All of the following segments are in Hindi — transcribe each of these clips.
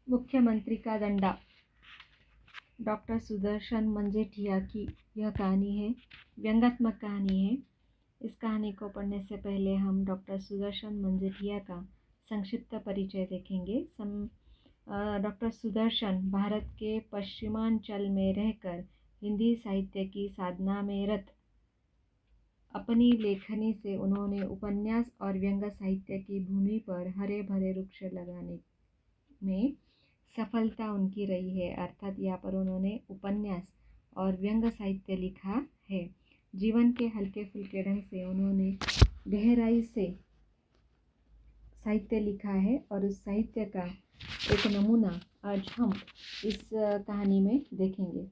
मुख्यमंत्री का दंडा। डॉक्टर सुदर्शन मंजेठिया की यह कहानी है, व्यंग्यात्मक कहानी है। इस कहानी को पढ़ने से पहले हम डॉक्टर सुदर्शन मंजेठिया का संक्षिप्त परिचय देखेंगे। डॉक्टर सुदर्शन भारत के पश्चिमांचल में रहकर हिंदी साहित्य की साधना में रत। अपनी लेखनी से उन्होंने उपन्यास और व्यंग्य साहित्य की भूमि पर हरे भरे वृक्ष लगाने में सफलता उनकी रही है। अर्थात यहाँ पर उन्होंने उपन्यास और व्यंग्य साहित्य लिखा है। जीवन के हल्के फुल्के ढंग से उन्होंने गहराई से साहित्य लिखा है और उस साहित्य का एक नमूना आज हम इस कहानी में देखेंगे।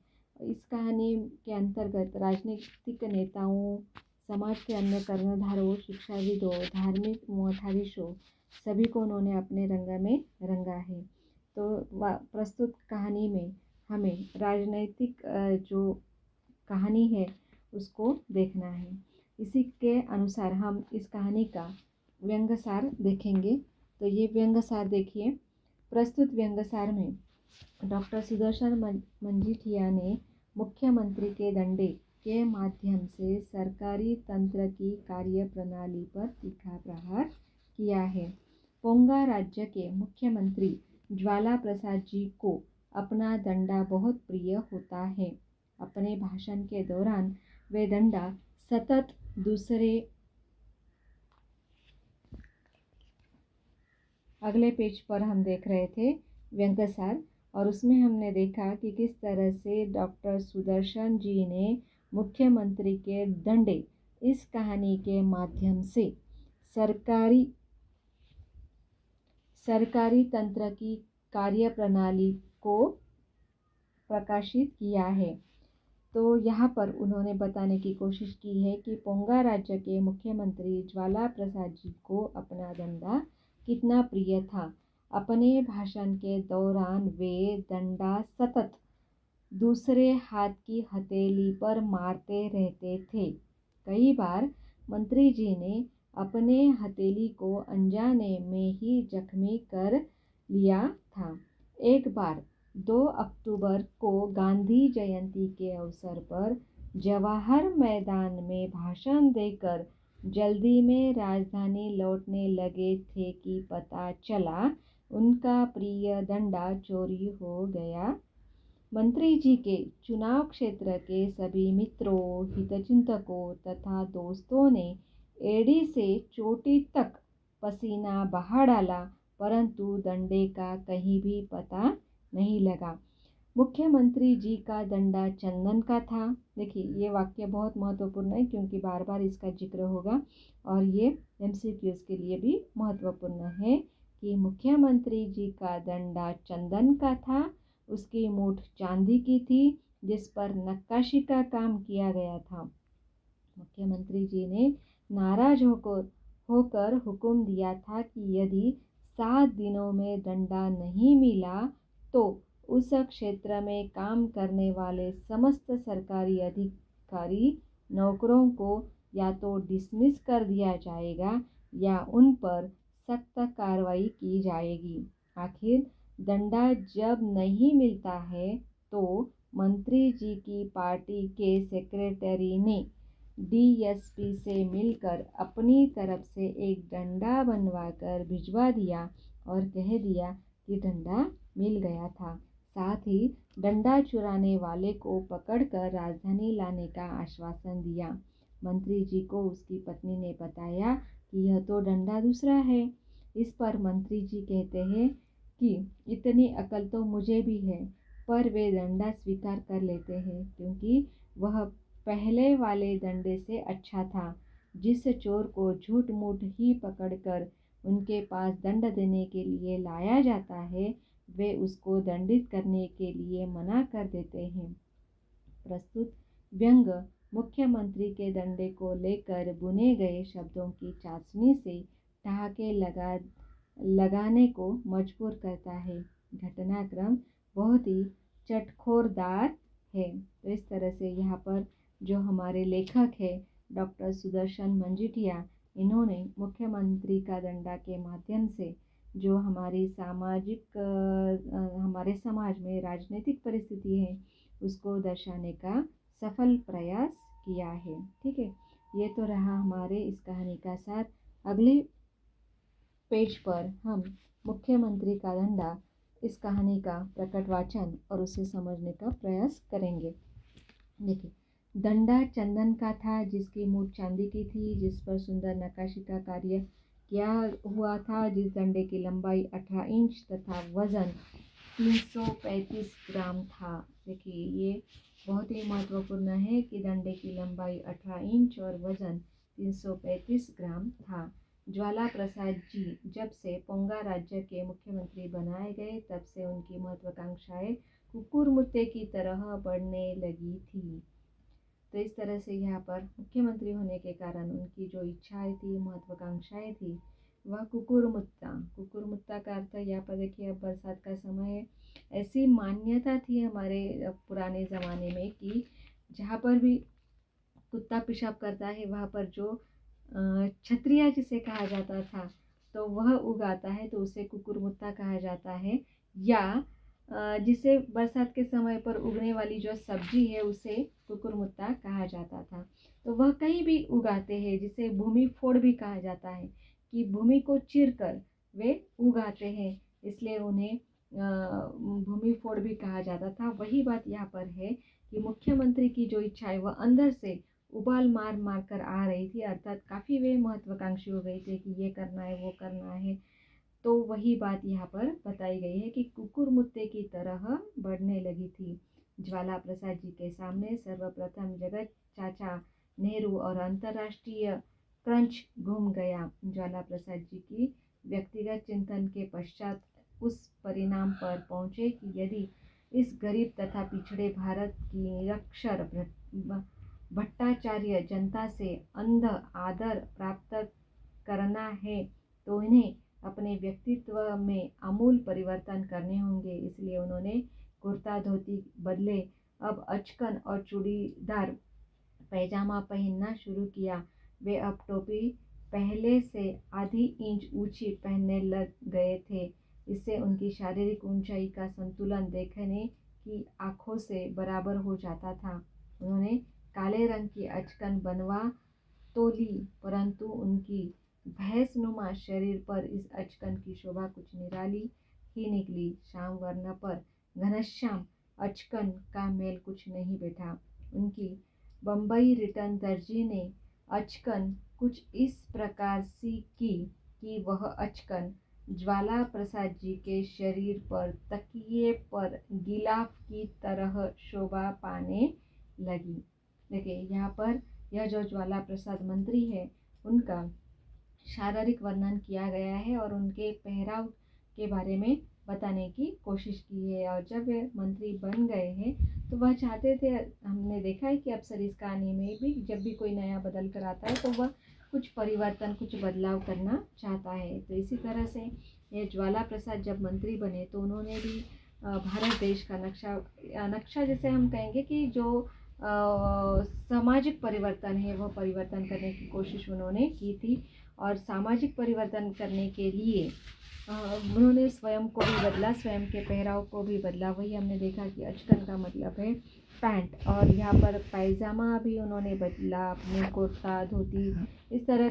इस कहानी के अंतर्गत राजनीतिक नेताओं, समाज के अन्य कर्णधारों, शिक्षाविदों, धार्मिक मठाधीशों सभी को उन्होंने अपने रंग में रंगा है। तो प्रस्तुत कहानी में हमें राजनैतिक जो कहानी है उसको देखना है। इसी के अनुसार हम इस कहानी का व्यंग्यसार देखेंगे। तो ये व्यंग्यसार देखिए। प्रस्तुत व्यंग्यसार में डॉक्टर सुदर्शन मंजीठिया ने मुख्यमंत्री के दंडे के माध्यम से सरकारी तंत्र की कार्यप्रणाली पर तीखा प्रहार किया है। पोंगा राज्य के मुख्यमंत्री ज्वाला प्रसाद जी को अपना दंडा बहुत प्रिय होता है। अपने भाषण के दौरान वे दंडा सतत अगले पेज पर हम देख रहे थे व्यंग्यसार, और उसमें हमने देखा कि किस तरह से डॉक्टर सुदर्शन जी ने मुख्यमंत्री के दंडे इस कहानी के माध्यम से सरकारी तंत्र की कार्यप्रणाली को प्रकाशित किया है। तो यहाँ पर उन्होंने बताने की कोशिश की है कि पोंगा राज्य के मुख्यमंत्री ज्वाला प्रसाद जी को अपना दंडा कितना प्रिय था। अपने भाषण के दौरान वे दंडा सतत दूसरे हाथ की हथेली पर मारते रहते थे। कई बार मंत्री जी ने अपने हथेली को अनजाने में ही जख्मी कर लिया था। एक बार 2 अक्टूबर को गांधी जयंती के अवसर पर जवाहर मैदान में भाषण देकर जल्दी में राजधानी लौटने लगे थे कि पता चला उनका प्रिय दंडा चोरी हो गया। मंत्री जी के चुनाव क्षेत्र के सभी मित्रों, हितचिंतकों तथा दोस्तों ने एड़ी से चोटी तक पसीना बहा डाला, परंतु दंडे का कहीं भी पता नहीं लगा। मुख्यमंत्री जी का दंडा चंदन का था। देखिए, ये वाक्य बहुत महत्वपूर्ण है क्योंकि बार बार इसका जिक्र होगा और ये MCQs के लिए भी महत्वपूर्ण है कि मुख्यमंत्री जी का दंडा चंदन का था। उसकी मूठ चांदी की थी जिस पर नक्काशी का काम किया गया था। मुख्यमंत्री जी ने नाराज होकर हुक्म दिया था कि यदि 7 दिनों में दंडा नहीं मिला तो उस क्षेत्र में काम करने वाले समस्त सरकारी अधिकारी नौकरों को या तो डिसमिस कर दिया जाएगा या उन पर सख्त कार्रवाई की जाएगी। आखिर दंडा जब नहीं मिलता है तो मंत्री जी की पार्टी के सेक्रेटरी ने DSP से मिलकर अपनी तरफ से एक डंडा बनवाकर भिजवा दिया और कह दिया कि डंडा मिल गया था। साथ ही डंडा चुराने वाले को पकड़कर राजधानी लाने का आश्वासन दिया। मंत्री जी को उसकी पत्नी ने बताया कि यह तो डंडा दूसरा है। इस पर मंत्री जी कहते हैं कि इतनी अकल तो मुझे भी है, पर वे डंडा स्वीकार कर लेते हैं क्योंकि वह पहले वाले दंडे से अच्छा था। जिस चोर को झूठ मूठ ही पकड़कर उनके पास दंड देने के लिए लाया जाता है, वे उसको दंडित करने के लिए मना कर देते हैं। प्रस्तुत व्यंग मुख्यमंत्री के दंडे को लेकर बुने गए शब्दों की चाशनी से ठहाके लगाने को मजबूर करता है। घटनाक्रम बहुत ही चटखोरदार है। तो इस तरह से यहाँ पर जो हमारे लेखक है डॉक्टर सुदर्शन मंजीठिया, इन्होंने मुख्यमंत्री का दंडा के माध्यम से जो हमारी हमारे समाज में राजनीतिक परिस्थिति है उसको दर्शाने का सफल प्रयास किया है। ठीक है, ये तो रहा हमारे इस कहानी का सार। अगले पेज पर हम मुख्यमंत्री का धंधा इस कहानी का प्रकट वाचन और उसे समझने का प्रयास करेंगे। देखिए, डंडा चंदन का था, जिसकी मूठ चांदी की थी, जिस पर सुंदर नक्काशी का कार्य किया हुआ था, जिस डंडे की लंबाई 18 इंच तथा वजन 335 ग्राम था। देखिए, ये बहुत ही महत्वपूर्ण है कि डंडे की लंबाई 18 इंच और वजन 335 ग्राम था। ज्वाला प्रसाद जी जब से पोंगा राज्य के मुख्यमंत्री बनाए गए, तब से उनकी महत्वाकांक्षाएं कुकुर मुत्ते की तरह बढ़ने लगी थी। तो इस तरह से यहाँ पर मुख्यमंत्री होने के कारण उनकी जो इच्छाएं थी, महत्वाकांक्षाएं थी, वह कुकुर मुत्ता का अर्थ यहाँ पर देखिए, अब बरसात का समय है। ऐसी मान्यता थी हमारे पुराने ज़माने में कि जहाँ पर भी कुत्ता पेशाब करता है वहाँ पर जो छतरिया जिसे कहा जाता था, तो वह उगाता है, तो उसे कुकुरमुत्ता कहा जाता है। या जिसे बरसात के समय पर उगने वाली जो सब्जी है उसे कुकुरमुत्ता कहा जाता था। तो वह कहीं भी उगाते हैं, जिसे भूमि फोड़ भी कहा जाता है, कि भूमि को चीरकर वे उगाते हैं, इसलिए उन्हें भूमि फोड़ भी कहा जाता था। वही बात यहाँ पर है कि मुख्यमंत्री की जो इच्छा है वह अंदर से उबाल मार मार कर आ रही थी, अर्थात काफ़ी वे महत्वाकांक्षी हो गए थे कि ये करना है, वो करना है। तो वही बात यहाँ पर बताई गई है कि कुकुर मुत्ते की तरह बढ़ने लगी थी। ज्वाला प्रसाद जी के सामने सर्वप्रथम जगत चाचा नेहरू और अंतर्राष्ट्रीय क्रंच घूम गया। ज्वाला प्रसाद जी की व्यक्तिगत चिंतन के पश्चात उस परिणाम पर पहुँचे कि यदि इस गरीब तथा पिछड़े भारत की निरक्षर भट्टाचार्य जनता से अंध आदर प्राप्त करना है, तो इन्हें अपने व्यक्तित्व में आमूल परिवर्तन करने होंगे। इसलिए उन्होंने कुर्ता धोती बदले अब अचकन और चूड़ीदार पैजामा पहनना शुरू किया। वे अब टोपी पहले से आधी इंच ऊंची पहनने लग गए थे। इससे उनकी शारीरिक ऊंचाई का संतुलन देखने की आंखों से बराबर हो जाता था। उन्होंने काले रंग की अचकन बनवा तो ली, परंतु उनकी भैंसनुमा शरीर पर इस अचकन की शोभा कुछ निराली ही निकली। श्याम वर्ण पर घनश्याम अचकन का मेल कुछ नहीं बैठा। उनकी बम्बई रिटर्न दर्जी ने अचकन कुछ इस प्रकार सी की कि वह अचकन ज्वाला प्रसाद जी के शरीर पर तकिए पर गिलाफ की तरह शोभा पाने लगी। देखिए, यहाँ पर यह जो ज्वाला प्रसाद मंत्री है उनका शारीरिक वर्णन किया गया है और उनके पहराव के बारे में बताने की कोशिश की है। और जब वे मंत्री बन गए हैं तो वह चाहते थे, हमने देखा है कि अक्सर इस कहानी में भी जब भी कोई नया बदल कर आता है तो वह कुछ परिवर्तन, कुछ बदलाव करना चाहता है। तो इसी तरह से ये ज्वाला प्रसाद जब मंत्री बने तो उन्होंने भी भारत देश का नक्शा जैसे हम कहेंगे कि जो सामाजिक परिवर्तन है वह परिवर्तन करने की कोशिश उन्होंने की थी। और सामाजिक परिवर्तन करने के लिए उन्होंने स्वयं को भी बदला, स्वयं के पहराव को भी बदला। वही हमने देखा कि अचकन का मतलब है पैंट, और यहाँ पर पायजामा भी उन्होंने बदला, अपने कुर्ता धोती इस तरह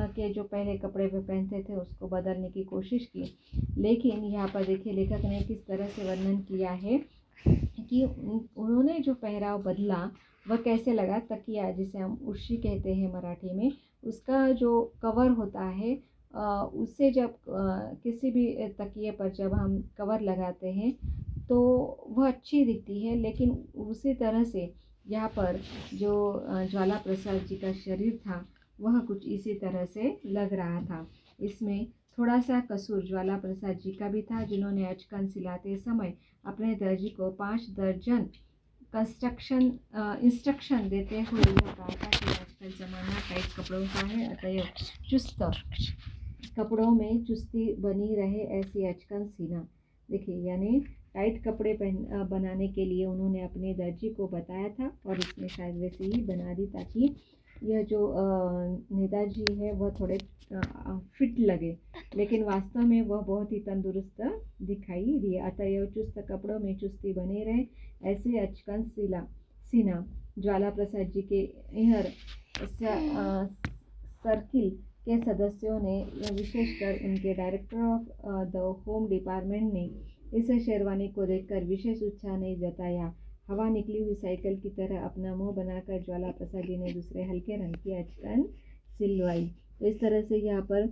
के जो पहले कपड़े वे पहनते थे उसको बदलने की कोशिश की। लेकिन यहाँ पर देखिए लेखक ने किस तरह से वर्णन किया है कि उन्होंने जो पहराव बदला वह कैसे लगा। तकिया जिसे हम उर्शी कहते हैं मराठी में, उसका जो कवर होता है उससे जब किसी भी तकिए पर जब हम कवर लगाते हैं तो वह अच्छी दिखती है। लेकिन उसी तरह से यहाँ पर जो ज्वाला प्रसाद जी का शरीर था वह कुछ इसी तरह से लग रहा था। इसमें थोड़ा सा कसूर ज्वाला प्रसाद जी का भी था, जिन्होंने अचकन सिलाते समय अपने दर्जी को 5 दर्जन इंस्ट्रक्शन देते हुए यह कहा था कि आजकल ज़माना टाइट कपड़ों का है, अतएव चुस्त कपड़ों में चुस्ती बनी रहे ऐसी अचकन सीना। देखिए, यानी टाइट कपड़े बनाने के लिए उन्होंने अपने दर्जी को बताया था और इसने शायद वैसे ही बना दी ताकि यह जो नेताजी है वह थोड़े फिट लगे। लेकिन वास्तव में वह बहुत ही तंदुरुस्त दिखाई दिए। अतएव चुस्त कपड़ों में चुस्ती बने रहे, ऐसे अचकन सिन्हा ज्वाला प्रसाद जी के इनर सर्किल के सदस्यों ने, विशेषकर उनके director of the home department ने इस शेरवानी को देखकर विशेष उत्साह नहीं जताया। हवा निकली हुई साइकिल की तरह अपना मुंह बनाकर ज्वाला प्रसाद जी ने दूसरे हल्के रंग की अचकन सिलवाई। तो इस तरह से यहाँ पर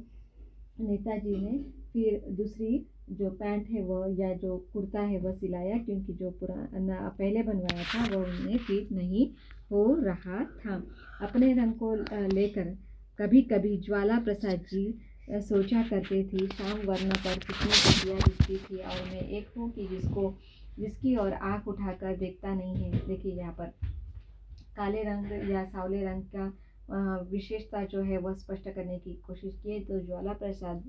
नेताजी ने फिर दूसरी जो पैंट है वह या जो कुर्ता है वह सिलाया, क्योंकि जो पुराना पहले बनवाया था वह उन्हें फिट नहीं हो रहा था। अपने रंग को लेकर कभी कभी ज्वाला प्रसाद जी सोचा करते थे, शाम वर्ण पर कितनी घटिया दिखती थी और मैं एक हूँ कि जिसकी ओर आँख उठाकर देखता नहीं है। देखिए यहाँ पर काले रंग या सावले रंग का विशेषता जो है वह स्पष्ट करने की कोशिश की। तो ज्वाला प्रसाद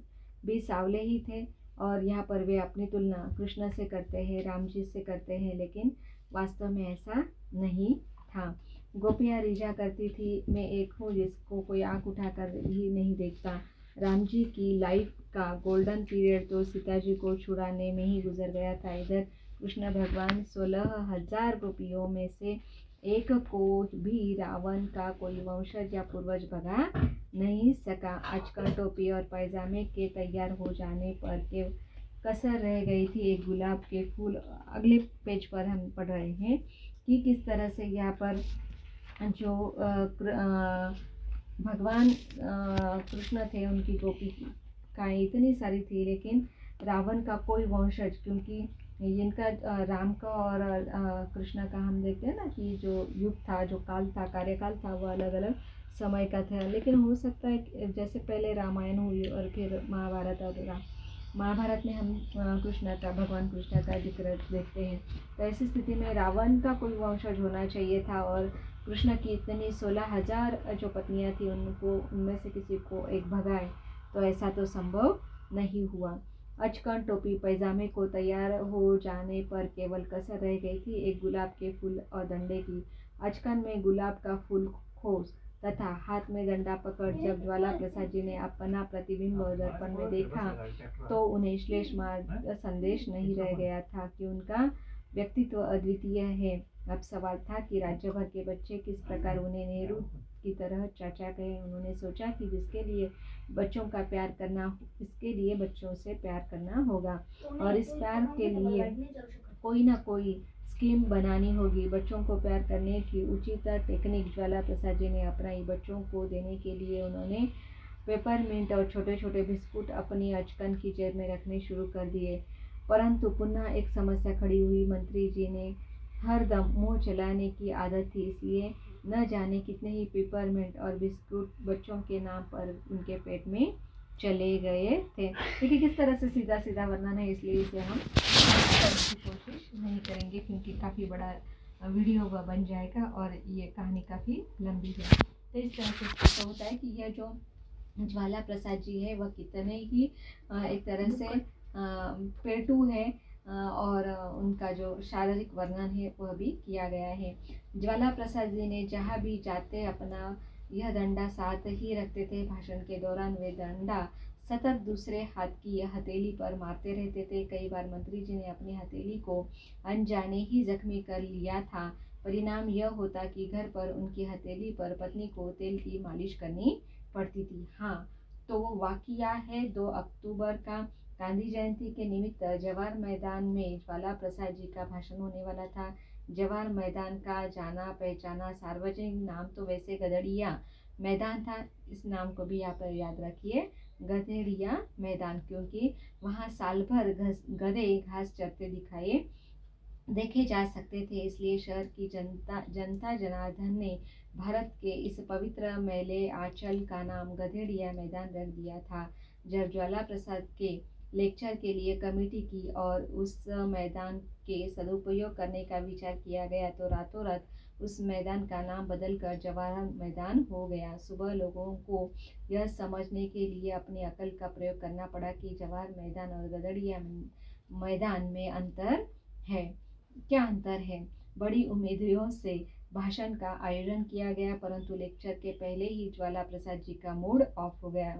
भी सावले ही थे और यहाँ पर वे अपनी तुलना कृष्ण से करते हैं, राम जी से करते हैं, लेकिन वास्तव में ऐसा नहीं था। गोपियाँ रिझा करती थी, मैं एक हूँ जिसको कोई आँख उठाकर ही नहीं देखता। राम जी की लाइफ का गोल्डन पीरियड तो सीता जी को छुड़ाने में ही गुजर गया था। इधर कृष्ण भगवान 16,000 गोपियों में से एक को भी रावण का कोई वंशज या पूर्वज भगा नहीं सका। आजकल टोपी और पैजामे के तैयार हो जाने पर के कसर रह गई थी एक गुलाब के फूल। अगले पेज पर हम पढ़ रहे हैं कि किस तरह से यहाँ पर जो भगवान कृष्ण थे, उनकी गोपी का इतनी सारी थी, लेकिन रावण का कोई वंशज, क्योंकि इनका राम का और कृष्ण का हम देखते हैं ना कि जो युग था, जो काल था, कार्यकाल था, वो अलग अलग समय का था। लेकिन हो सकता है जैसे पहले रामायण हुई और फिर महाभारत, और महाभारत में हम भगवान कृष्ण का जिक्र देखते हैं। तो ऐसी स्थिति में रावण का कोई वंशज होना चाहिए था और कृष्ण की इतनी 16,000 जो पत्नियां थी उनमें से किसी को एक भगाए, तो ऐसा तो संभव नहीं हुआ। अचकन टोपी पैजामे को तैयार हो जाने पर केवल कसर रह गई थी एक गुलाब के फूल और डंडे की। अचकन में गुलाब का फूल खोस तथा हाथ में डंडा पकड़ जब ज्वाला प्रसाद जी ने अपना प्रतिबिंब दर्पण में देखा तो उन्हें श्लेष मार्ग संदेश नहीं रह गया था कि उनका व्यक्तित्व अद्वितीय है। अब सवाल था कि राज्य भर के बच्चे किस प्रकार उन्हें नेहरू की तरह चाचा कहे। उन्होंने सोचा कि जिसके लिए बच्चों का प्यार करना, इसके लिए बच्चों से प्यार करना होगा और इस प्यार के लिए कोई ना कोई स्कीम बनानी होगी। बच्चों को प्यार करने की उचित टेक्निक ज्वाला प्रसाद जी ने अपनाई। बच्चों को देने के लिए उन्होंने पेपरमिंट और छोटे छोटे बिस्कुट अपनी अचकन की जेब में रखने शुरू कर दिए। परंतु पुनः एक समस्या खड़ी हुई। मंत्री जी ने हर दम मुँह चलाने की आदत थी, इसलिए न जाने कितने ही पेपरमिंट और बिस्कुट बच्चों के नाम पर उनके पेट में चले गए थे। देखिए किस तरह से सीधा सीधा वर्णन है, इसलिए इसे हम करने की कोशिश नहीं करेंगे क्योंकि काफ़ी बड़ा वीडियो बन जाएगा और ये कहानी काफ़ी लंबी है। तो इस तरह से ऐसा होता है कि यह जो ज्वाला प्रसाद जी है वह कितने ही एक तरह से पेटू है और उनका जो शारीरिक वर्णन है वह भी किया गया है। ज्वाला प्रसाद जी ने जहाँ भी जाते अपना यह डंडा साथ ही रखते थे। भाषण के दौरान वे डंडा सतत दूसरे हाथ की हथेली पर मारते रहते थे। कई बार मंत्री जी ने अपनी हथेली को अनजाने ही जख्मी कर लिया था। परिणाम यह होता कि घर पर उनकी हथेली पर पत्नी को तेल की मालिश करनी पड़ती थी। हाँ, तो वो वाकया है 2 अक्टूबर का गांधी जयंती के निमित्त जवाहर मैदान में ज्वाला प्रसाद जी का भाषण होने वाला था। जवाहर मैदान का जाना पहचाना सार्वजनिक नाम तो वैसे गदड़िया मैदान था। इस नाम को भी आप याद रखिए, गधेड़िया मैदान, क्योंकि वहाँ साल भर गधे घास चरते देखे जा सकते थे। इसलिए शहर की जनता जनार्दन ने भारत के इस पवित्र मेले आंचल का नाम गधेड़िया मैदान रख दिया था। जब ज्वाला प्रसाद के लेक्चर के लिए कमेटी की और उस मैदान के सदुपयोग करने का विचार किया गया तो रातों रात उस मैदान का नाम बदलकर जवाहर मैदान हो गया। सुबह लोगों को यह समझने के लिए अपनी अकल का प्रयोग करना पड़ा कि जवाहर मैदान और गधेड़िया मैदान में अंतर है। क्या अंतर है? बड़ी उम्मीदों से भाषण का आयोजन किया गया, परंतु लेक्चर के पहले ही ज्वाला प्रसाद जी का मूड ऑफ हो गया।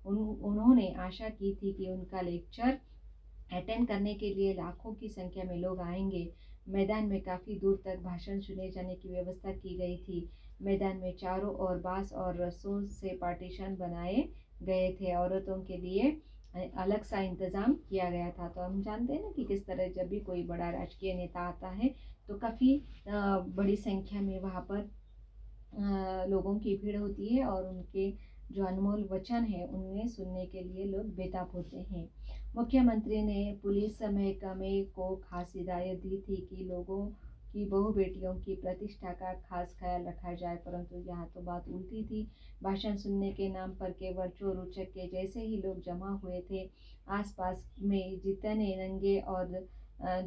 उन्होंने आशा की थी कि उनका लेक्चर अटेंड करने के लिए लाखों की संख्या में लोग आएंगे। मैदान में काफ़ी दूर तक भाषण सुने जाने की व्यवस्था की गई थी। मैदान में चारों ओर बांस और रस्सों से पार्टीशन बनाए गए थे। औरतों के लिए अलग सा इंतज़ाम किया गया था। तो हम जानते हैं ना कि किस तरह जब भी कोई बड़ा राजकीय नेता आता है तो काफ़ी बड़ी संख्या में वहाँ पर लोगों की भीड़ होती है और उनके जो अनमोल वचन है उन्हें सुनने के लिए लोग बेताब होते हैं। मुख्यमंत्री ने पुलिस महकमे को खास हिदायत दी थी कि लोगों की बहू बेटियों की प्रतिष्ठा का खास ख्याल रखा जाए, परंतु यहाँ तो बात उल्टी थी। भाषण सुनने के नाम पर केवल चोर उचक के जैसे ही लोग जमा हुए थे। आसपास में जितने नंगे और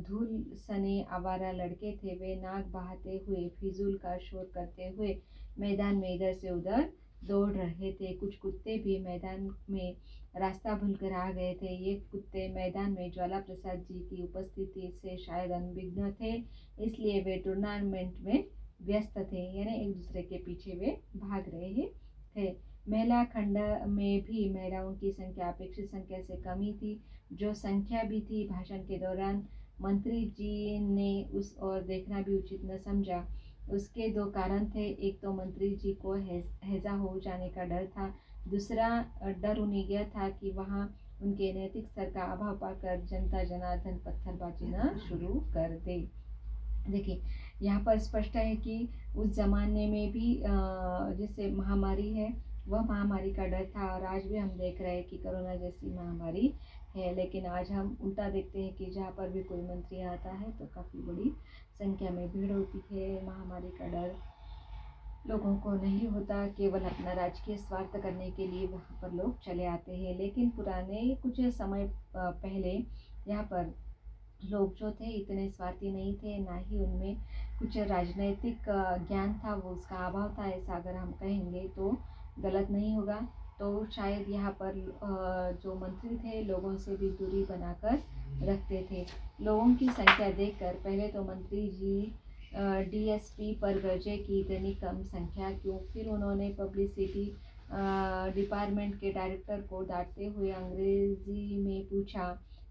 धूल सने आवारा लड़के थे वे नाक बहाते हुए फिजूल का शोर करते हुए मैदान में इधर से उधर दौड़ रहे थे। कुछ कुत्ते भी मैदान में रास्ता भूलकर आ गए थे। ये कुत्ते मैदान में ज्वाला प्रसाद जी की उपस्थिति से शायद अनभिज्ञ थे, इसलिए वे टूर्नामेंट में व्यस्त थे, यानी एक दूसरे के पीछे वे भाग रहे थे। महिला खंड में भी महिलाओं की संख्या अपेक्षित संख्या से कम ही थी। जो संख्या भी थी, भाषण के दौरान मंत्री जी ने उस ओर देखना भी उचित न समझा। उसके दो कारण थे। एक तो मंत्री जी को हैजा हो जाने का डर था। दूसरा डर उन्हें यह था कि वहाँ उनके नैतिक स्तर का अभाव पाकर जनता जनार्दन पत्थरबाजी न शुरू कर दे। देखिए यहाँ पर स्पष्ट है कि उस ज़माने में भी जैसे महामारी है, वह महामारी का डर था और आज भी हम देख रहे हैं कि कोरोना जैसी महामारी है। लेकिन आज हम उल्टा देखते हैं कि जहाँ पर भी कोई मंत्री आता है तो काफ़ी बड़ी संख्या में भीड़ होती है। महामारी का डर लोगों को नहीं होता, केवल अपना राजकीय स्वार्थ करने के लिए वहाँ पर लोग चले आते हैं। लेकिन पुराने कुछ समय पहले यहाँ पर लोग जो थे इतने स्वार्थी नहीं थे, ना ही उनमें कुछ राजनैतिक ज्ञान था, वो उसका अभाव था। ऐसा अगर हम कहेंगे तो गलत नहीं होगा। तो शायद यहाँ पर जो मंत्री थे लोगों से भी दूरी बनाकर रखते थे। लोगों की संख्या देखकर पहले तो मंत्री जी डीएसपी पर गरजे कि इतनी कम संख्या क्यों। फिर उन्होंने पब्लिसिटी डिपार्टमेंट के डायरेक्टर को डांटते हुए अंग्रेजी में पूछा,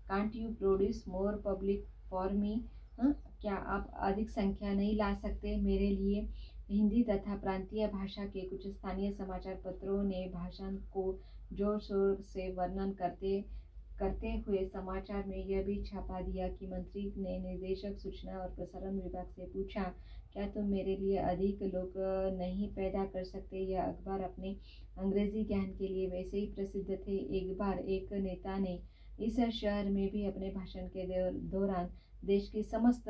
can't you produce more public for me, क्या आप अधिक संख्या नहीं ला सकते मेरे लिए। हिंदी तथा प्रांतीय भाषा के कुछ स्थानीय समाचार पत्रों ने भाषण को जोर शोर से वर्णन करते हुए समाचार में यह भी छापा दिया कि मंत्री ने निर्देशक सूचना और प्रसारण विभाग से पूछा, क्या तुम मेरे लिए अधिक लोग नहीं पैदा कर सकते। यह अखबार अपने अंग्रेजी ज्ञान के लिए वैसे ही प्रसिद्ध थे। एक बार एक नेता ने इस शहर में भी अपने भाषण के दौरान देश की समस्त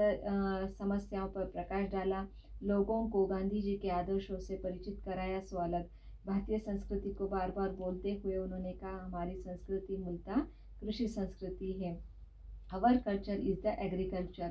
समस्याओं पर प्रकाश डाला, लोगों को गांधी जी के आदर्शों से परिचित कराया। सो अलग भारतीय संस्कृति को बार बार बोलते हुए उन्होंने कहा, हमारी संस्कृति मूलतः कृषि संस्कृति है। Our culture is the agriculture.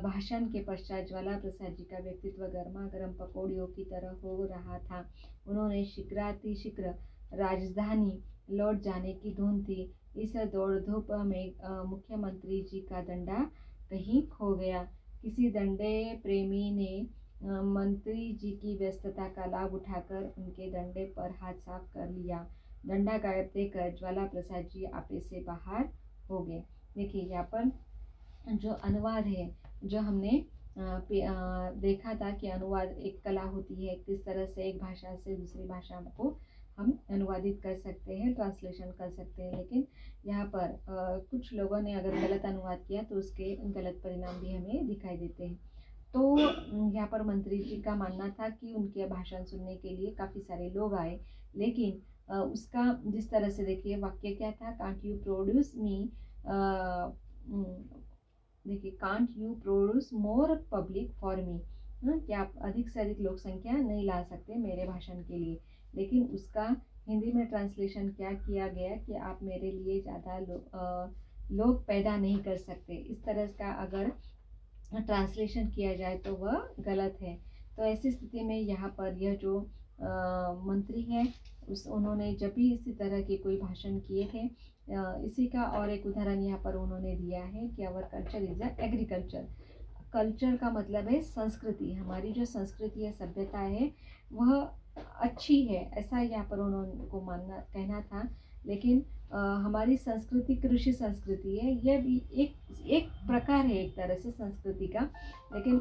भाषण के पश्चात ज्वाला प्रसाद जी का व्यक्तित्व गर्मा गर्म पकौड़ियों की तरह हो रहा था। उन्होंने शीघ्रातिशीघ्र राजधानी लौट जाने की धुन थी। इस दौड़ धूप में मुख्यमंत्री जी का डंडा कहीं खो गया। किसी डंडे प्रेमी ने मंत्री जी की व्यस्तता का लाभ उठाकर उनके डंडे पर हाथ साफ कर लिया। डंडा गायब देखकर ज्वाला प्रसाद जी आपे से बाहर हो गए। देखिए यहाँ पर जो अनुवाद है, जो हमने देखा था कि अनुवाद एक कला होती है, किस तरह से एक भाषा से दूसरी भाषा को हम अनुवादित कर सकते हैं, ट्रांसलेशन कर सकते हैं। लेकिन यहाँ पर कुछ लोगों ने अगर गलत अनुवाद किया तो उसके गलत परिणाम भी हमें दिखाई देते हैं। तो यहाँ पर मंत्री जी का मानना था कि उनके भाषण सुनने के लिए काफ़ी सारे लोग आए, लेकिन उसका जिस तरह से देखिए वाक्य क्या था, कांट यू प्रोड्यूस मी, देखिए can't you produce more public for me, कि आप अधिक से अधिक लोक संख्या नहीं ला सकते मेरे भाषण के लिए। लेकिन उसका हिंदी में ट्रांसलेशन क्या किया गया कि आप मेरे लिए ज़्यादा लोग पैदा नहीं कर सकते। इस तरह का अगर ट्रांसलेशन किया जाए तो वह गलत है। तो ऐसी स्थिति में यहाँ पर यह जो मंत्री है उन्होंने जब भी इसी तरह के कोई भाषण किए थे, इसी का और एक उदाहरण यहाँ पर उन्होंने दिया है कि our culture is a agriculture. Culture का मतलब है संस्कृति। हमारी जो संस्कृति है, सभ्यता है, वह अच्छी है, ऐसा यहाँ पर उनको मानना कहना था। लेकिन हमारी संस्कृति कृषि संस्कृति है, यह भी एक प्रकार है एक तरह से संस्कृति का, लेकिन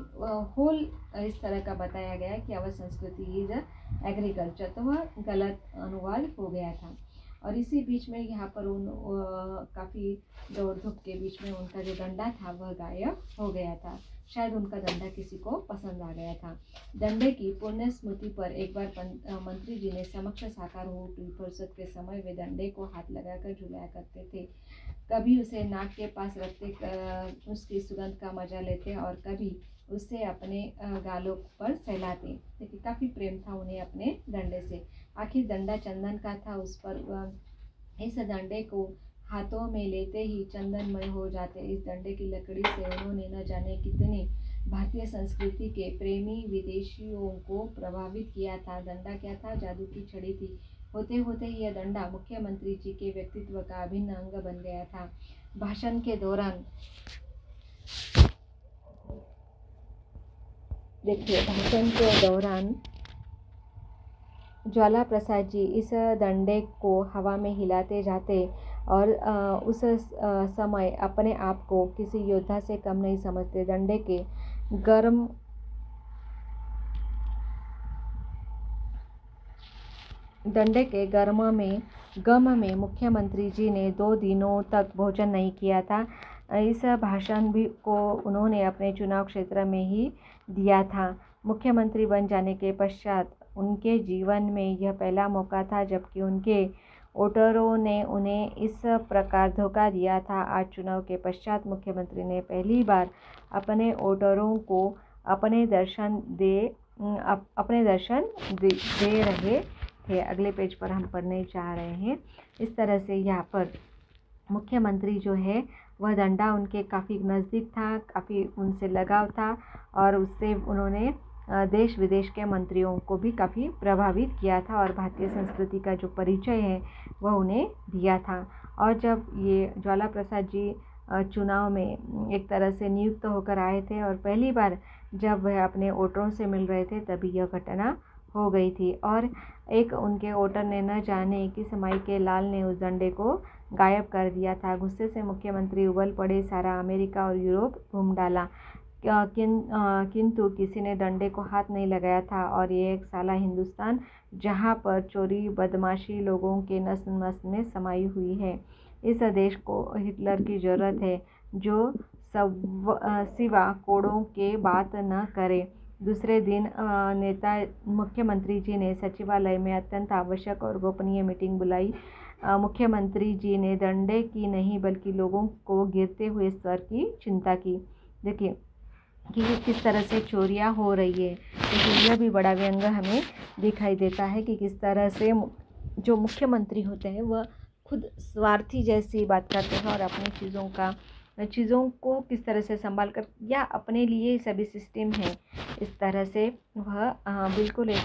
होल इस तरह का बताया गया है कि अवर संस्कृति इज एग्रीकल्चर, तो वह गलत अनुवाद हो गया था। और इसी बीच में यहाँ पर काफ़ी दौड़ धूप के बीच में उनका जो डंडा था वह गायब हो गया था। शायद उनका डंडा किसी को पसंद आ गया था। डंडे की पुण्य स्मृति पर एक बार मंत्री जी ने समक्ष साकार हो उठी। फुर्सत के समय वे डंडे को हाथ लगाकर झुलाया करते थे। कभी उसे नाक के पास रखते उसकी सुगंध का मजा लेते और कभी उसे अपने गालों पर सहलाते। देखिए काफ़ी प्रेम था उन्हें अपने डंडे से। आखिर डंडा चंदन का था, उस पर इस डंडे को हाथों में लेते ही चंदनमय हो जाते। इस डंडे की लकड़ी से उन्होंने न जाने कितने भारतीय संस्कृति के प्रेमी विदेशियों को प्रभावित किया था। डंडा क्या था? जादू की छड़ी थी। होते होते ही यह डंडा मुख्यमंत्री जी के व्यक्तित्व का अभिन्न अंग बन गया था। भाषण के दौरान देखिए, भाषण के दौरान ज्वाला प्रसाद जी इस डंडे को हवा में हिलाते जाते और उस समय अपने आप को किसी योद्धा से कम नहीं समझते। डंडे के गम में मुख्यमंत्री जी ने 2 दिनों तक भोजन नहीं किया था। इस भाषण भी को उन्होंने अपने चुनाव क्षेत्र में ही दिया था। मुख्यमंत्री बन जाने के पश्चात उनके जीवन में यह पहला मौका था जबकि उनके वोटरों ने उन्हें इस प्रकार धोखा दिया था। आज चुनाव के पश्चात मुख्यमंत्री ने पहली बार अपने वोटरों को अपने दर्शन दे रहे थे। अगले पेज पर हम पढ़ने जा रहे हैं। इस तरह से यहाँ पर मुख्यमंत्री जो है वह डंडा उनके काफ़ी नज़दीक था, काफ़ी उनसे लगाव था और उससे उन्होंने देश विदेश के मंत्रियों को भी काफ़ी प्रभावित किया था और भारतीय संस्कृति का जो परिचय है वह उन्हें दिया था। और जब ये ज्वाला प्रसाद जी चुनाव में एक तरह से नियुक्त होकर आए थे और पहली बार जब वह अपने वोटरों से मिल रहे थे तभी यह घटना हो गई थी और एक उनके वोटर ने न जाने किस माई के लाल ने उस डंडे को गायब कर दिया था। गुस्से से मुख्यमंत्री उबल पड़े, सारा अमेरिका और यूरोप घूम डाला, किंतु किसी ने डंडे को हाथ नहीं लगाया था। और ये एक साला हिंदुस्तान जहाँ पर चोरी बदमाशी लोगों के नस नस में समाई हुई है। इस देश को हिटलर की ज़रूरत है जो सिवा कोड़ों के बात न करे। दूसरे दिन नेता मुख्यमंत्री जी ने सचिवालय में अत्यंत आवश्यक और गोपनीय मीटिंग बुलाई। मुख्यमंत्री जी ने डंडे की नहीं बल्कि लोगों को गिरते हुए स्वर की चिंता की। देखिए कि किस तरह से चोरियां हो रही है, लेकिन यह भी बड़ा व्यंग हमें दिखाई देता है कि किस तरह से जो मुख्यमंत्री होते हैं वह खुद स्वार्थी जैसी बात करते हैं और अपनी चीज़ों को किस तरह से संभाल कर या अपने लिए सभी सिस्टम है, इस तरह से वह बिल्कुल एक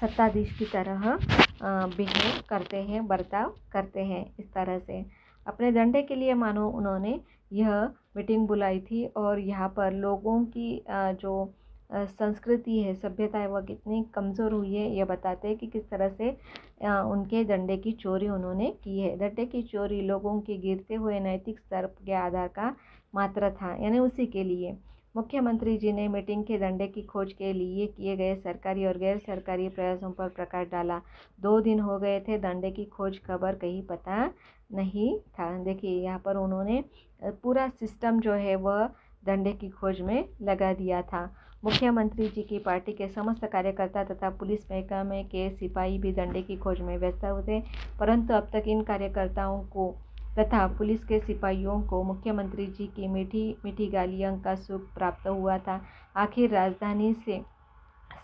सत्ताधीश की तरह बिहेव करते हैं, बर्ताव करते हैं। इस तरह से अपने डंडे के लिए मानो उन्होंने यह मीटिंग बुलाई थी और यहाँ पर लोगों की जो संस्कृति है, सभ्यता है, वह कितनी कमज़ोर हुई है यह बताते हैं कि किस तरह से उनके डंडे की चोरी उन्होंने की है। डंडे की चोरी लोगों के गिरते हुए नैतिक स्तर के आधार का मात्र था, यानी उसी के लिए मुख्यमंत्री जी ने मीटिंग के डंडे की खोज के लिए किए गए सरकारी और गैर सरकारी प्रयासों पर प्रकाश डाला। 2 दिन हो गए थे, डंडे की खोज खबर कहीं पता नहीं था। देखिए यहाँ पर उन्होंने पूरा सिस्टम जो है वह डंडे की खोज में लगा दिया था। मुख्यमंत्री जी की पार्टी के समस्त कार्यकर्ता तथा पुलिस महकमे के सिपाही भी डंडे की खोज में व्यस्त थे, परंतु अब तक इन कार्यकर्ताओं को तथा पुलिस के सिपाहियों को मुख्यमंत्री जी की मीठी मीठी गालियों का सुख प्राप्त हुआ था। आखिर राजधानी से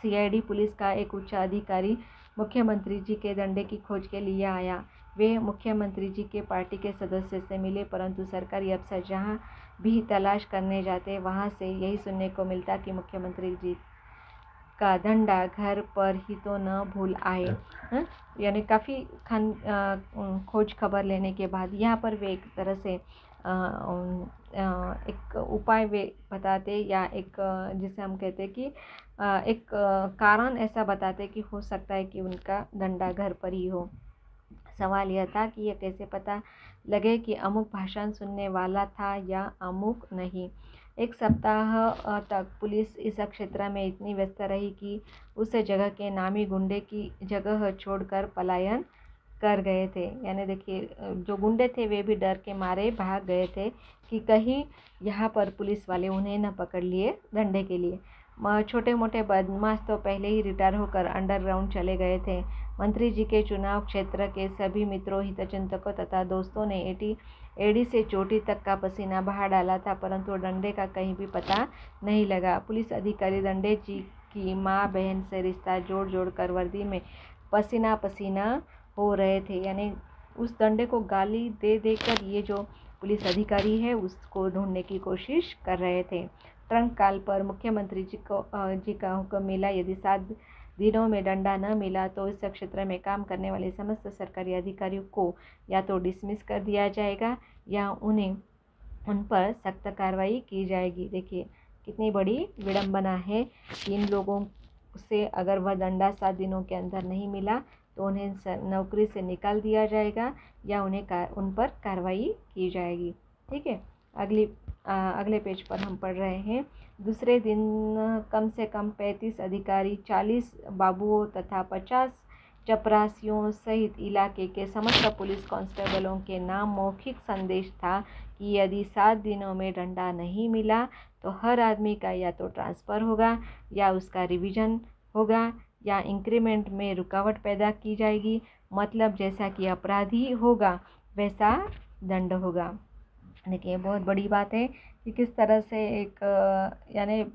सीआईडी पुलिस का एक उच्च अधिकारी मुख्यमंत्री जी के डंडे की खोज के लिए आया। वे मुख्यमंत्री जी के पार्टी के सदस्य से मिले, परंतु सरकारी अफसर जहां भी तलाश करने जाते वहां से यही सुनने को मिलता कि मुख्यमंत्री जी का डंडा घर पर ही तो न भूल आए। यानी काफ़ी खोज खबर लेने के बाद यहाँ पर वे एक तरह से एक उपाय वे बताते, या एक जिसे हम कहते हैं कि एक कारण ऐसा बताते कि हो सकता है कि उनका डंडा घर पर ही हो। सवाल यह था कि यह कैसे पता लगे कि अमुक भाषण सुनने वाला था या अमुक नहीं। एक सप्ताह तक पुलिस इस क्षेत्र में इतनी व्यस्त रही कि उस जगह के नामी गुंडे की जगह छोड़कर पलायन कर गए थे। यानी देखिए, जो गुंडे थे वे भी डर के मारे भाग गए थे कि कहीं यहाँ पर पुलिस वाले उन्हें न पकड़ लिए डंडे के लिए। छोटे मोटे बदमाश तो पहले ही रिटायर होकर अंडरग्राउंड चले गए थे। मंत्री जी के चुनाव क्षेत्र के सभी मित्रों, हितचिंतकों तथा दोस्तों ने एड़ी से चोटी तक का पसीना बहा डाला था, परंतु डंडे का कहीं भी पता नहीं लगा। पुलिस अधिकारी डंडे जी की माँ बहन से रिश्ता जोड़ कर वर्दी में पसीना पसीना हो रहे थे। यानी उस डंडे को गाली दे देकर ये जो पुलिस अधिकारी है उसको ढूंढने की कोशिश कर रहे थे। ट्रंक काल पर मुख्यमंत्री जी का हुक्म मिला, यदि 7 दिनों में डंडा न मिला तो इस क्षेत्र में काम करने वाले समस्त सरकारी अधिकारियों को या तो डिसमिस कर दिया जाएगा या उन पर सख्त कार्रवाई की जाएगी। देखिए कितनी बड़ी विडंबना है कि इन लोगों से अगर वह डंडा 7 दिनों के अंदर नहीं मिला तो उन्हें नौकरी से निकाल दिया जाएगा या उन पर कार्रवाई की जाएगी। ठीक है, अगले पेज पर हम पढ़ रहे हैं। दूसरे दिन कम से कम 35 अधिकारी, 40 बाबुओं तथा 50 चपरासियों सहित इलाके के समस्त पुलिस कांस्टेबलों के नाम मौखिक संदेश था कि यदि 7 दिनों में डंडा नहीं मिला तो हर आदमी का या तो ट्रांसफ़र होगा या उसका रिवीजन होगा या इंक्रीमेंट में रुकावट पैदा की जाएगी। मतलब जैसा कि अपराधी होगा वैसा दंड होगा। देखिए बहुत बड़ी बात है कि किस तरह से एक यानी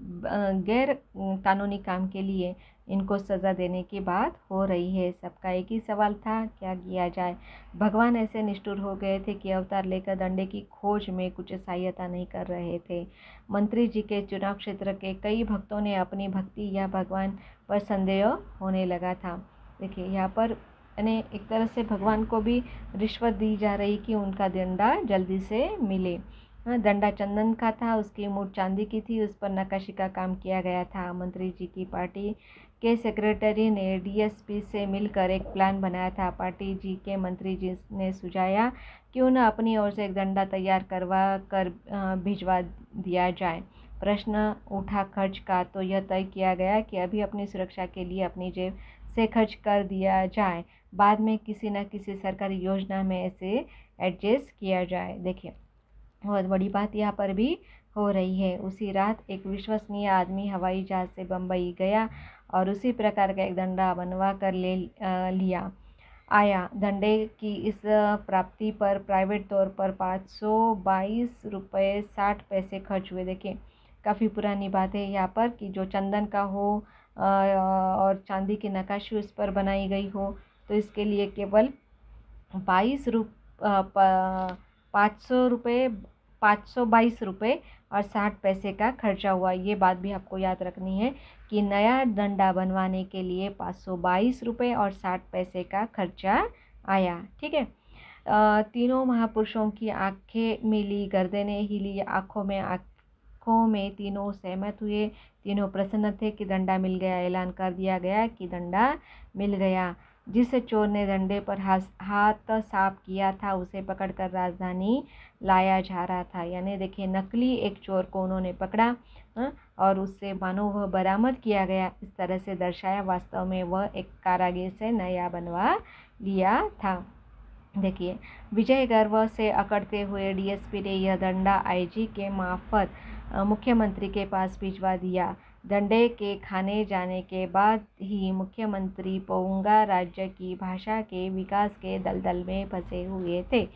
गैर कानूनी काम के लिए इनको सज़ा देने की बात हो रही है। सबका एक ही सवाल था, क्या किया जाए। भगवान ऐसे निष्ठुर हो गए थे कि अवतार लेकर डंडे की खोज में कुछ सहायता नहीं कर रहे थे। मंत्री जी के चुनाव क्षेत्र के कई भक्तों ने अपनी भक्ति या भगवान पर संदेह होने लगा था। देखिए यहाँ पर यानी एक तरह से भगवान को भी रिश्वत दी जा रही कि उनका डंडा जल्दी से मिले। डंडा चंदन का था, उसकी मूठ चांदी की थी, उस पर नक्काशी का काम किया गया था। मंत्री जी की पार्टी के सेक्रेटरी ने डीएसपी से मिलकर एक प्लान बनाया था। पार्टी जी के मंत्री जी ने सुझाया क्यों न अपनी ओर से एक डंडा तैयार करवा कर भिजवा दिया जाए। प्रश्न उठा खर्च का, तो यह तय किया गया कि अभी अपनी सुरक्षा के लिए अपनी जेब से खर्च कर दिया जाए, बाद में किसी न किसी सरकारी योजना में ऐसे एडजस्ट किया जाए। देखिए बहुत बड़ी बात यहाँ पर भी हो रही है। उसी रात एक विश्वसनीय आदमी हवाई जहाज से बम्बई गया और उसी प्रकार का एक डंडा बनवा कर लिया आया। डंडे की इस प्राप्ति पर प्राइवेट तौर पर 522 रुपये 60 पैसे खर्च हुए। देखिए काफ़ी पुरानी बात है यहाँ पर कि जो चंदन का हो और चांदी की नक्काशी उस पर बनाई गई हो, तो इसके लिए केवल 522 रुपये और 60 पैसे का खर्चा हुआ। ये बात भी आपको याद रखनी है कि नया डंडा बनवाने के लिए 522 रुपये और 60 पैसे का खर्चा आया। ठीक है, तीनों महापुरुषों की आंखें मिली, गर्दनें हिली, आंखों में तीनों सहमत हुए। तीनों प्रसन्न थे कि डंडा मिल गया। ऐलान कर दिया गया कि डंडा मिल गया। जिस चोर ने डंडे पर हाथ साफ किया था उसे पकड़कर राजधानी लाया जा रहा था। यानी देखिए नकली एक चोर को उन्होंने पकड़ा और उससे मानो वह बरामद किया गया, इस तरह से दर्शाया। वास्तव में वह एक कारागिर से नया बनवा लिया था। देखिए विजय गर्व से अकड़ते हुए डीएसपी ने यह डंडा आईजी के मार्फत मुख्यमंत्री के पास भिजवा दिया। डंडे के खाने जाने के बाद ही मुख्यमंत्री पोंगा राज्य की भाषा के विकास के दलदल में फंसे हुए थे।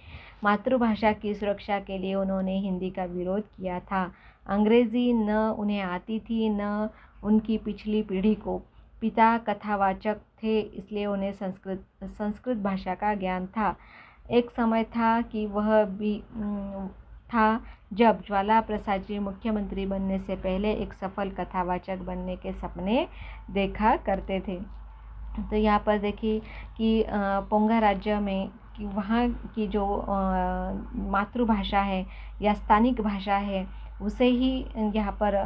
मातृभाषा की सुरक्षा के लिए उन्होंने हिंदी का विरोध किया था। अंग्रेजी न उन्हें आती थी न उनकी पिछली पीढ़ी को। पिता कथावाचक थे, इसलिए उन्हें संस्कृत भाषा का ज्ञान था। एक समय था कि वह भी था जब ज्वाला प्रसाद जी मुख्यमंत्री बनने से पहले एक सफल कथावाचक बनने के सपने देखा करते थे। तो यहाँ पर देखिए कि पोंगा राज्य में कि वहाँ की जो मातृभाषा है या स्थानिक भाषा है उसे ही यहाँ पर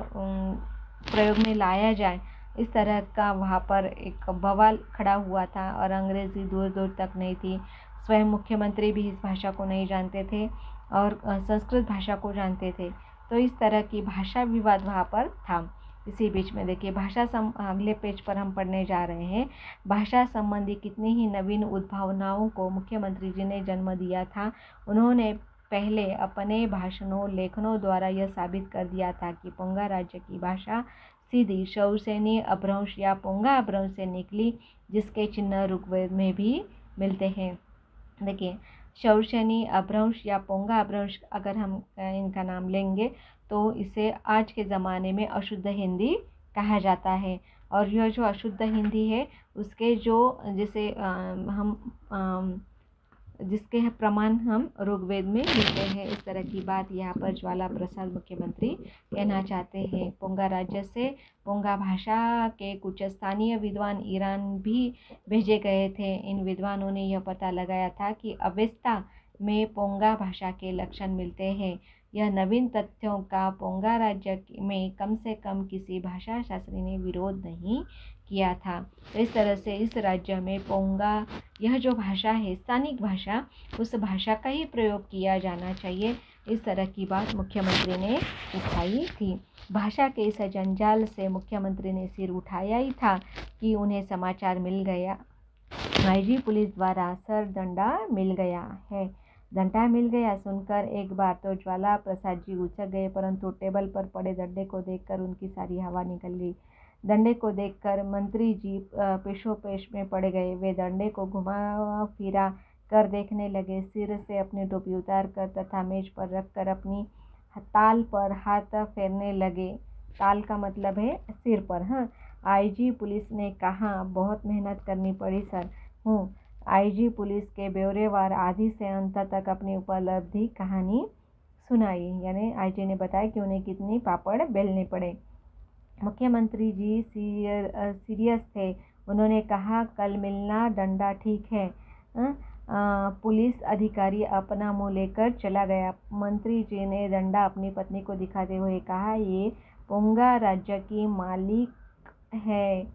प्रयोग में लाया जाए, इस तरह का वहाँ पर एक बवाल खड़ा हुआ था और अंग्रेज़ी दूर दूर तक नहीं थी। स्वयं मुख्यमंत्री भी इस भाषा को नहीं जानते थे और संस्कृत भाषा को जानते थे। तो इस तरह की भाषा विवाद वहाँ पर था। इसी बीच में देखिए अगले पेज पर हम पढ़ने जा रहे हैं, भाषा संबंधी कितनी ही नवीन उद्भावनाओं को मुख्यमंत्री जी ने जन्म दिया था। उन्होंने पहले अपने भाषणों लेखनों द्वारा यह साबित कर दिया था कि पोंगा राज्य की भाषा सीधी शौरसेनी अपभ्रंश या पोंगा अपभ्रंश से निकली, जिसके चिन्ह ऋग्वेद में भी मिलते हैं। देखिए शौरसेनी अपभ्रंश या पोंगा अपभ्रंश अगर हम इनका नाम लेंगे तो इसे आज के ज़माने में अशुद्ध हिंदी कहा जाता है। और यह जो अशुद्ध हिंदी है उसके जो जैसे जिसके प्रमाण हम ऋग्वेद में मिलते हैं, इस तरह की बात यहाँ पर ज्वाला प्रसाद मुख्यमंत्री कहना चाहते हैं। पोंगा राज्य से पोंगा भाषा के कुछ स्थानीय विद्वान ईरान भी भेजे गए थे। इन विद्वानों ने यह पता लगाया था कि अवेस्ता में पोंगा भाषा के लक्षण मिलते हैं। यह नवीन तथ्यों का पोंगा राज्य में कम से कम किसी भाषा शास्त्री ने विरोध नहीं किया था। तो इस तरह से इस राज्य में पोंगा यह जो भाषा है स्थानिक भाषा, उस भाषा का ही प्रयोग किया जाना चाहिए, इस तरह की बात मुख्यमंत्री ने उठाई थी। भाषा के इस जंजाल से मुख्यमंत्री ने सिर उठाया ही था कि उन्हें समाचार मिल गया, आईजी पुलिस द्वारा सर दंडा मिल गया है। दंडा मिल गया सुनकर एक बार तो ज्वाला प्रसाद जी उछल गए, परंतु टेबल पर पड़े डंडे को देखकर उनकी सारी हवा निकल गई। डंडे को देखकर मंत्री जी पेशोपेश में पड़ गए। वे डंडे को घुमा फिरा कर देखने लगे, सिर से अपनी टोपी उतार कर तथा मेज पर रख कर अपनी ताल पर हाथ फेरने लगे। ताल का मतलब है सिर पर। हाँ, आईजी पुलिस ने कहा, बहुत मेहनत करनी पड़ी सर। आईजी पुलिस के ब्यौरेवार आदि से अंत तक अपनी उपलब्धि कहानी सुनाई, यानी आईजी ने बताया कि उन्हें कितनी पापड़ बेलने पड़े। मुख्यमंत्री जी सीरियस थे। उन्होंने कहा, कल मिलना, डंडा ठीक है। पुलिस अधिकारी अपना मुंह लेकर चला गया। मंत्री जी ने डंडा अपनी पत्नी को दिखाते हुए कहा, ये पोंगा राज्य की मालिक है।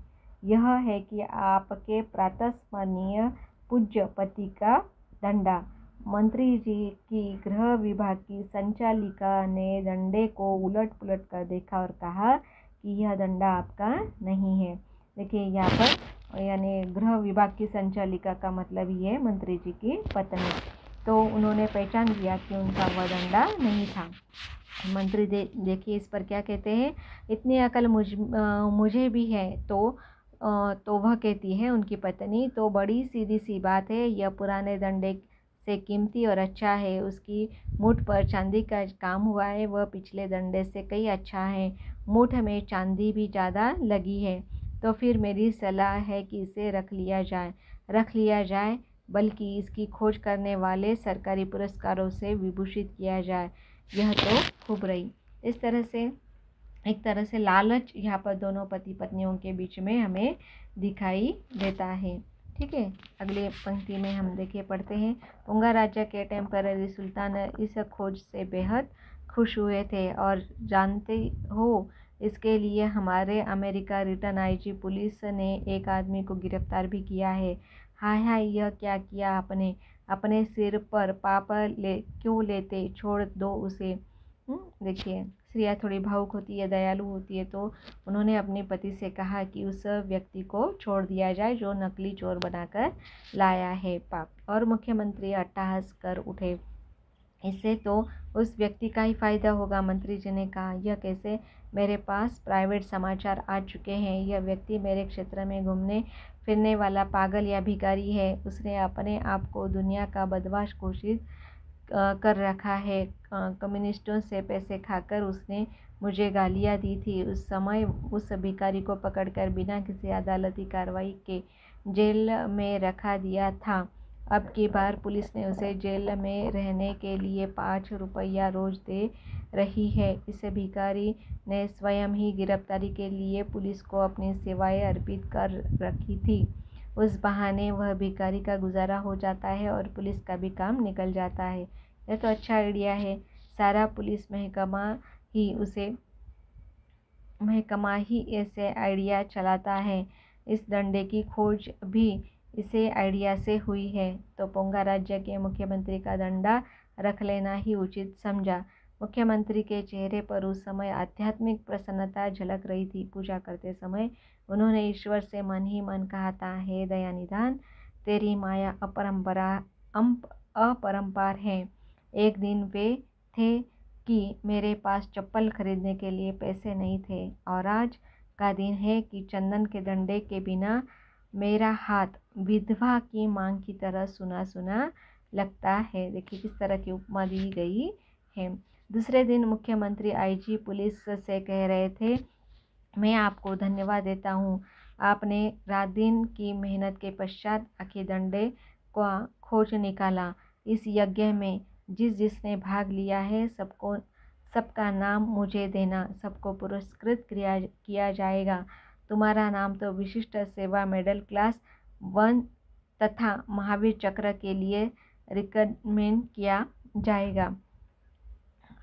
यह है कि आपके प्रातस्मरणीय पूज्य पति का डंडा। मंत्री जी की गृह विभाग की संचालिका ने डंडे को उलट पुलट कर देखा और कहा कि यह डंडा आपका नहीं है। देखिए यहाँ पर यानी गृह विभाग की संचालिका का मतलब ही है मंत्री जी की पत्नी। तो उन्होंने पहचान लिया कि उनका वह डंडा नहीं था। मंत्री देखिए इस पर क्या कहते हैं, इतनी अकल मुझे भी है। तो वह कहती है उनकी पत्नी, तो बड़ी सीधी सी बात है, यह पुराने डंडे से कीमती और अच्छा है। उसकी मुठ पर चांदी का काम हुआ है, वह पिछले डंडे से कई अच्छा है। मुठ में चांदी भी ज़्यादा लगी है। तो फिर मेरी सलाह है कि इसे रख लिया जाए, बल्कि इसकी खोज करने वाले सरकारी पुरस्कारों से विभूषित किया जाए। यह तो खूब रही। इस तरह से एक तरह से लालच यहाँ पर दोनों पति पत्नियों के बीच में हमें दिखाई देता है। ठीक है, अगले पंक्ति में हम देखिए पढ़ते हैं, पोंगा राज्य के टेम्पररी सुल्तान इस खोज से बेहद खुश हुए थे और जानते हो इसके लिए हमारे अमेरिका रिटर्न आईजी पुलिस ने एक आदमी को गिरफ्तार भी किया है। हाय, यह क्या किया आपने? अपने सिर पर पाप क्यों लेते? छोड़ दो उसे। देखिए स्त्रियाँ थोड़ी भावुक होती है, दयालु होती है, तो उन्होंने अपने पति से कहा कि उस व्यक्ति को छोड़ दिया जाए जो नकली चोर बनाकर लाया है पाप। और मुख्यमंत्री अट्टहास कर उठे, इससे तो उस व्यक्ति का ही फायदा होगा। मंत्री जी ने कहा, यह कैसे? मेरे पास प्राइवेट समाचार आ चुके हैं। यह व्यक्ति मेरे क्षेत्र में घूमने फिरने वाला पागल या भिखारी है। उसने अपने आप को दुनिया का बदमाश घोषित कर रखा है। कम्युनिस्टों से पैसे खाकर उसने मुझे गालियाँ दी थी। उस समय उस भिखारी को पकड़कर बिना किसी अदालती कार्रवाई के जेल में रखा दिया था। अब की बार पुलिस ने उसे जेल में रहने के लिए 5 रुपया रोज दे रही है। इस भिखारी ने स्वयं ही गिरफ्तारी के लिए पुलिस को अपनी सेवाएं अर्पित कर रखी थी। उस बहाने वह भिखारी का गुजारा हो जाता है और पुलिस का भी काम निकल जाता है। यह तो अच्छा आइडिया है। सारा पुलिस महकमा ही ऐसे आइडिया चलाता है। इस डंडे की खोज भी इसे आइडिया से हुई है, तो पोंगा राज्य के मुख्यमंत्री का डंडा रख लेना ही उचित समझा। मुख्यमंत्री के चेहरे पर उस समय आध्यात्मिक प्रसन्नता झलक रही थी। पूजा करते समय उन्होंने ईश्वर से मन ही मन कहा था, हे दयानिधान, तेरी माया अपरंपार है। एक दिन वे थे कि मेरे पास चप्पल खरीदने के लिए पैसे नहीं थे, और आज का दिन है कि चंदन के डंडे के बिना मेरा हाथ विधवा की मांग की तरह सुना सुना लगता है। देखिए किस तरह की उपमा दी गई है। दूसरे दिन मुख्यमंत्री आईजी पुलिस से कह रहे थे, मैं आपको धन्यवाद देता हूँ। आपने रात दिन की मेहनत के पश्चात आखिर डंडे का खोज निकाला। इस यज्ञ में जिसने भाग लिया है सबका नाम मुझे देना, सबको पुरस्कृत किया जाएगा। तुम्हारा नाम तो विशिष्ट सेवा मेडल क्लास 1 तथा महावीर चक्र के लिए रिकमेंड किया जाएगा।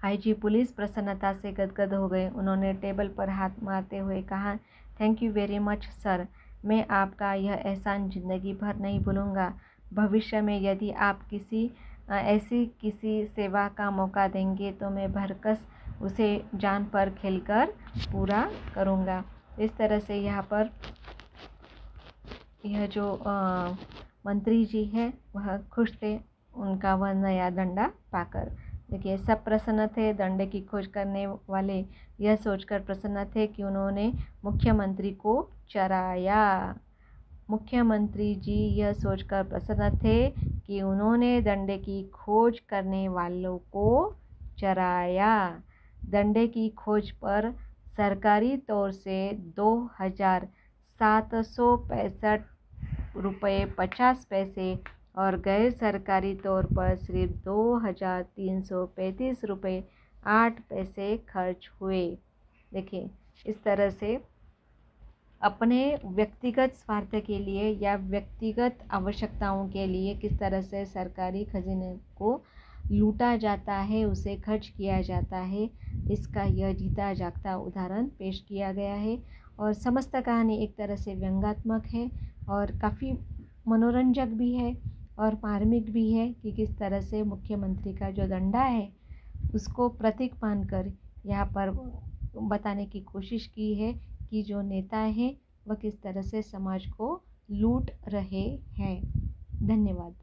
आईजी पुलिस प्रसन्नता से गदगद हो गए। उन्होंने टेबल पर हाथ मारते हुए कहा, thank you very much sir. मैं आपका यह एहसान जिंदगी भर नहीं भूलूंगा। भविष्य में यदि आप किसी सेवा का मौका देंगे तो मैं भरकस उसे जान पर खेलकर पूरा करूंगा। इस तरह से यहाँ पर यह जो मंत्री जी है वह खुश थे उनका वह नया डंडा पाकर। देखिए सब प्रसन्न थे। डंडे की खोज करने वाले यह सोचकर प्रसन्न थे कि उन्होंने मुख्यमंत्री को चराया। मुख्यमंत्री जी यह सोचकर प्रसन्न थे कि उन्होंने डंडे की खोज करने वालों को चराया। डंडे की खोज पर सरकारी तौर से 2,765 रुपये 50 पैसे और गैर सरकारी तौर पर सिर्फ 2,335 रुपये 8 पैसे खर्च हुए। देखिए इस तरह से अपने व्यक्तिगत स्वार्थ के लिए या व्यक्तिगत आवश्यकताओं के लिए किस तरह से सरकारी खजाने को लूटा जाता है, उसे खर्च किया जाता है, इसका यह जीता जागता उदाहरण पेश किया गया है। और समस्त कहानी एक तरह से व्यंग्यात्मक है और काफ़ी मनोरंजक भी है और मार्मिक भी है कि किस तरह से मुख्यमंत्री का जो डंडा है उसको प्रतीक मानकर यहाँ पर बताने की कोशिश की है कि जो नेता हैं वह किस तरह से समाज को लूट रहे हैं। धन्यवाद।